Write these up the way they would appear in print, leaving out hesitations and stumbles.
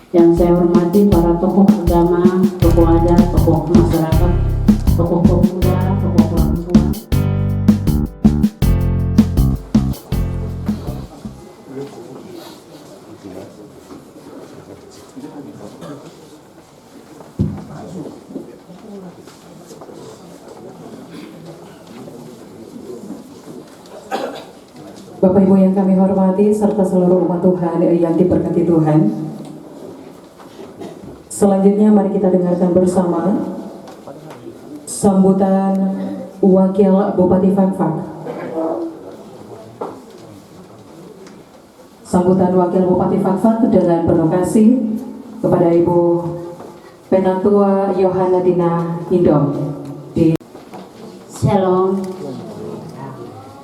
Yang saya hormati para tokoh agama, tokoh adat, tokoh masyarakat, tokoh pemuda, tokoh perempuan. Bapak Ibu yang kami hormati serta seluruh umat Tuhan yang diberkati Tuhan. Selanjutnya mari kita dengarkan bersama sambutan Wakil Bupati Fakfak. Sambutan Wakil Bupati Fakfak dengan penuh kasih kepada Ibu Penatua Yohana Dina Indom. Shalom.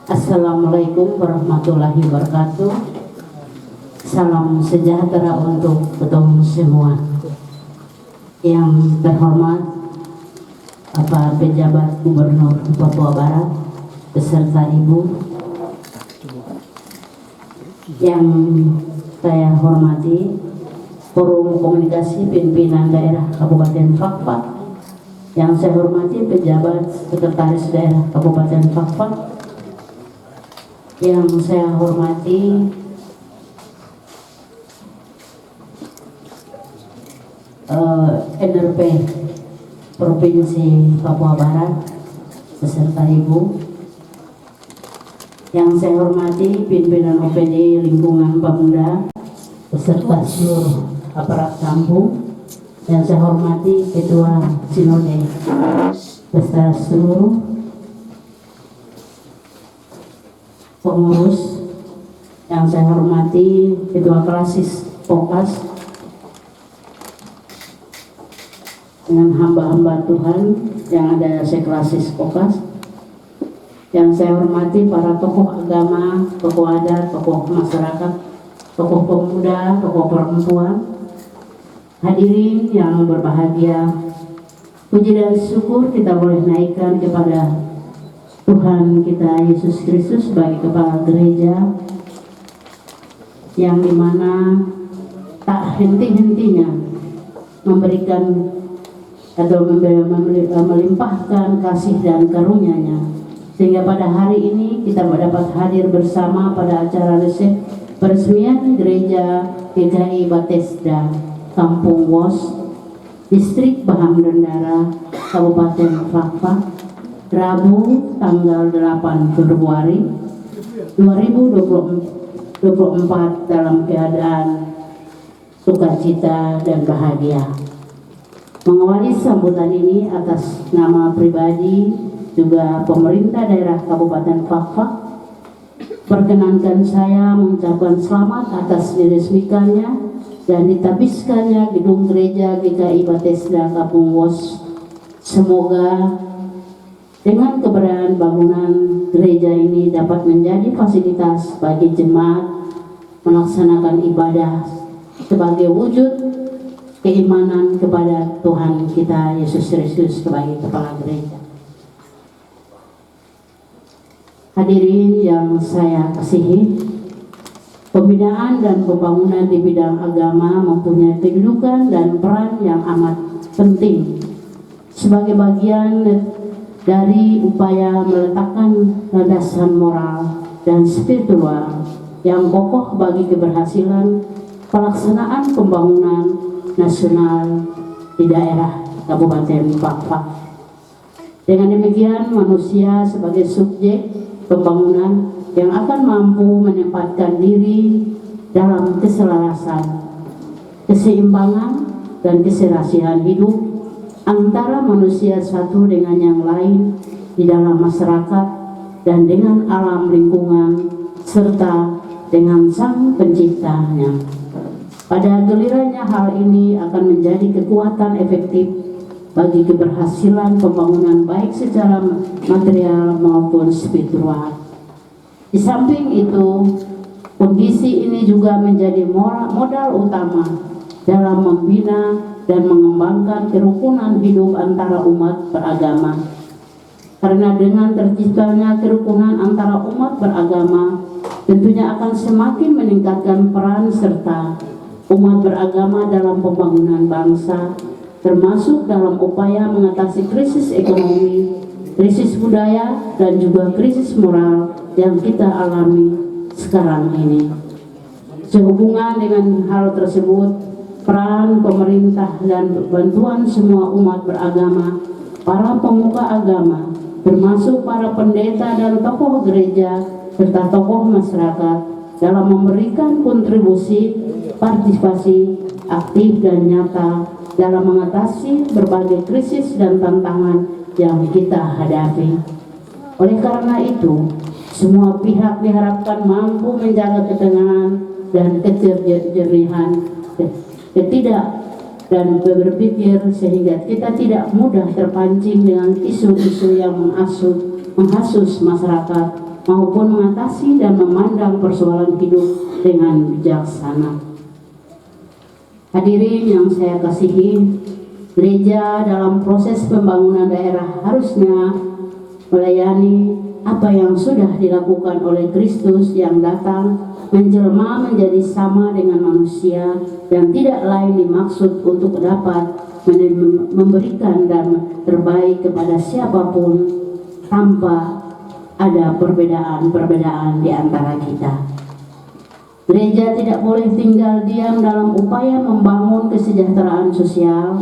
Assalamualaikum warahmatullahi wabarakatuh. Salam sejahtera untuk ketemu semua. Yang terhormat Bapak Pejabat Gubernur Papua Barat beserta Ibu, yang saya hormati Forum Komunikasi Pimpinan Daerah Kabupaten Fakfak, yang saya hormati Pejabat Sekretaris Daerah Kabupaten Fakfak, yang saya hormati NRP Provinsi Papua Barat beserta Ibu, yang saya hormati pimpinan OPD Lingkungan Pemuda beserta seluruh aparat kampung, yang saya hormati Ketua Sinode beserta seluruh pengurus, yang saya hormati Ketua Klasis Pokas dengan hamba-hamba Tuhan yang ada seklasis Pokas, yang saya hormati para tokoh agama, tokoh adat, tokoh masyarakat, tokoh pemuda, tokoh perempuan, hadirin yang berbahagia. Puji dan syukur kita boleh naikkan kepada Tuhan kita Yesus Kristus sebagai kepala gereja, yang dimana tak henti-hentinya memberikan atau melimpahkan kasih dan karunia-Nya, sehingga pada hari ini kita dapat hadir bersama pada acara peresmian gereja GKI Bethesda Kampung Wos, Distrik Bahang Dendara, Kabupaten Fakfak, Rabu tanggal 8 Februari 2024 dalam keadaan sukacita dan bahagia. Mengawali sambutan ini atas nama pribadi juga pemerintah daerah Kabupaten Fakfak, perkenankan saya mengucapkan selamat atas diresmikannya dan ditabiskannya gedung gereja GKI Bethesda Kampung Wos. Semoga dengan keberadaan bangunan gereja ini dapat menjadi fasilitas bagi jemaat melaksanakan ibadah sebagai wujud keimanan kepada Tuhan kita Yesus Kristus sebagai kepala gereja. Hadirin yang saya kasihi, pembinaan dan pembangunan di bidang agama mempunyai kedudukan dan peran yang amat penting sebagai bagian dari upaya meletakkan landasan moral dan spiritual yang kokoh bagi keberhasilan pelaksanaan pembangunan nasional di daerah Kabupaten Fakfak. Dengan demikian, manusia sebagai subjek pembangunan yang akan mampu menempatkan diri dalam keselarasan, keseimbangan, dan keserasian hidup antara manusia satu dengan yang lain di dalam masyarakat dan dengan alam lingkungan serta dengan Sang Penciptanya. Pada gilirannya hal ini akan menjadi kekuatan efektif bagi keberhasilan pembangunan baik secara material maupun spiritual. Di samping itu, kondisi ini juga menjadi modal utama dalam membina dan mengembangkan kerukunan hidup antara umat beragama. Karena dengan terciptanya kerukunan antara umat beragama, tentunya akan semakin meningkatkan peran serta umat beragama dalam pembangunan bangsa, termasuk dalam upaya mengatasi krisis ekonomi, krisis budaya, dan juga krisis moral yang kita alami sekarang ini. Sehubungan dengan hal tersebut, peran pemerintah dan bantuan semua umat beragama, para pemuka agama, termasuk para pendeta dan tokoh gereja, serta tokoh masyarakat dalam memberikan kontribusi partisipasi aktif dan nyata dalam mengatasi berbagai krisis dan tantangan yang kita hadapi. Oleh karena itu, semua pihak diharapkan mampu menjaga ketenangan dan kejernihan, dan berpikir sehingga kita tidak mudah terpancing dengan isu-isu yang menghasut masyarakat maupun mengatasi dan memandang persoalan hidup dengan bijaksana. Hadirin yang saya kasihi, gereja dalam proses pembangunan daerah harusnya melayani apa yang sudah dilakukan oleh Kristus yang datang menjelma menjadi sama dengan manusia dan tidak lain dimaksud untuk dapat memberikan dan terbaik kepada siapapun tanpa ada perbedaan di antara kita. Gereja tidak boleh tinggal diam dalam upaya membangun kesejahteraan sosial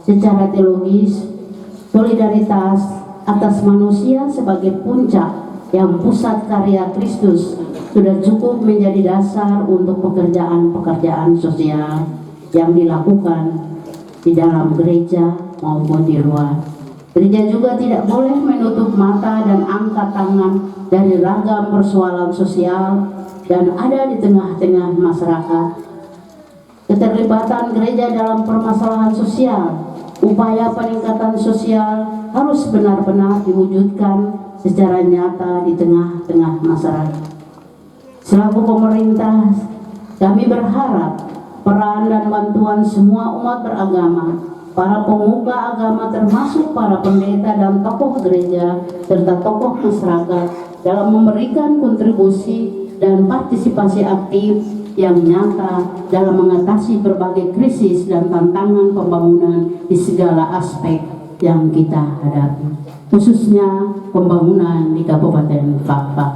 secara teologis, solidaritas atas manusia sebagai puncak yang pusat karya Kristus sudah cukup menjadi dasar untuk pekerjaan-pekerjaan sosial yang dilakukan di dalam gereja maupun di luar. Gereja juga tidak boleh menutup mata dan angkat tangan dari ragam persoalan sosial dan ada di tengah-tengah masyarakat. Keterlibatan gereja dalam permasalahan sosial, upaya peningkatan sosial harus benar-benar diwujudkan secara nyata di tengah-tengah masyarakat. Selaku pemerintah, kami berharap peran dan bantuan semua umat beragama, para pemuka agama termasuk para pendeta dan tokoh gereja serta tokoh masyarakat dalam memberikan kontribusi dan partisipasi aktif yang nyata dalam mengatasi berbagai krisis dan tantangan pembangunan di segala aspek yang kita hadapi, khususnya pembangunan di Kabupaten Fakfak.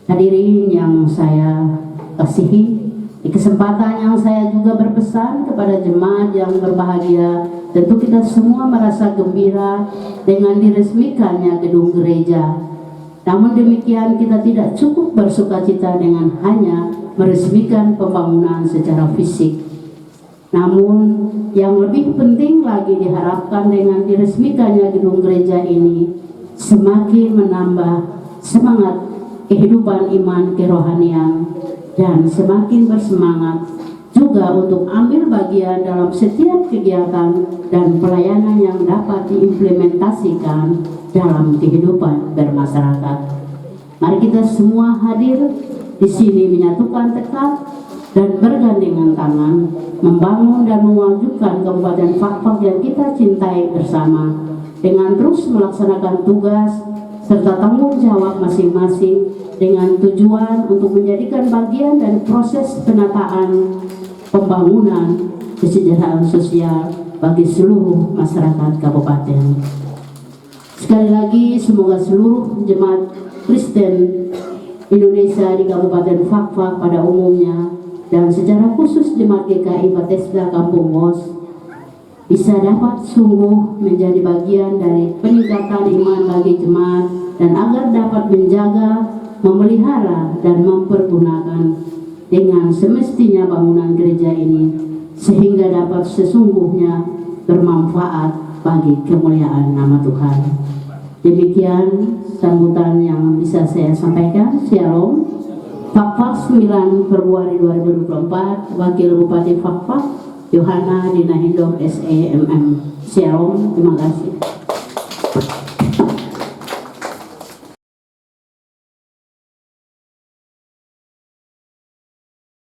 Hadirin yang saya kasihi, di kesempatan yang saya juga berpesan kepada jemaat yang berbahagia, tentu kita semua merasa gembira dengan diresmikannya gedung gereja. Namun demikian kita tidak cukup bersukacita dengan hanya meresmikan pembangunan secara fisik. Namun yang lebih penting lagi diharapkan dengan diresmikannya gedung gereja ini semakin menambah semangat kehidupan iman kerohanian dan semakin bersemangat juga untuk ambil bagian dalam setiap kegiatan dan pelayanan yang dapat diimplementasikan dalam kehidupan bermasyarakat. Mari kita semua hadir di sini menyatukan tekad dan bergandengan tangan membangun dan mewujudkan Kabupaten Fakfak yang kita cintai bersama dengan terus melaksanakan tugas serta tanggung jawab masing-masing dengan tujuan untuk menjadikan bagian dari proses penataan pembangunan kesejahteraan sosial bagi seluruh masyarakat kabupaten. Sekali lagi semoga seluruh jemaat Kristen Indonesia di Kabupaten Fakfak pada umumnya dan secara khusus jemaat GKI Bethesda Kampung Bos bisa dapat sungguh menjadi bagian dari peningkatan iman bagi jemaat dan agar dapat menjaga, memelihara dan mempergunakan dengan semestinya bangunan gereja ini sehingga dapat sesungguhnya bermanfaat bagi kemuliaan nama Tuhan. Demikian sambutan yang bisa saya sampaikan. Shalom. Fakfak 9 Februari 2024, Wakil Bupati Fakfak Yohana Dina Hindom SEMM. Shalom, terima kasih.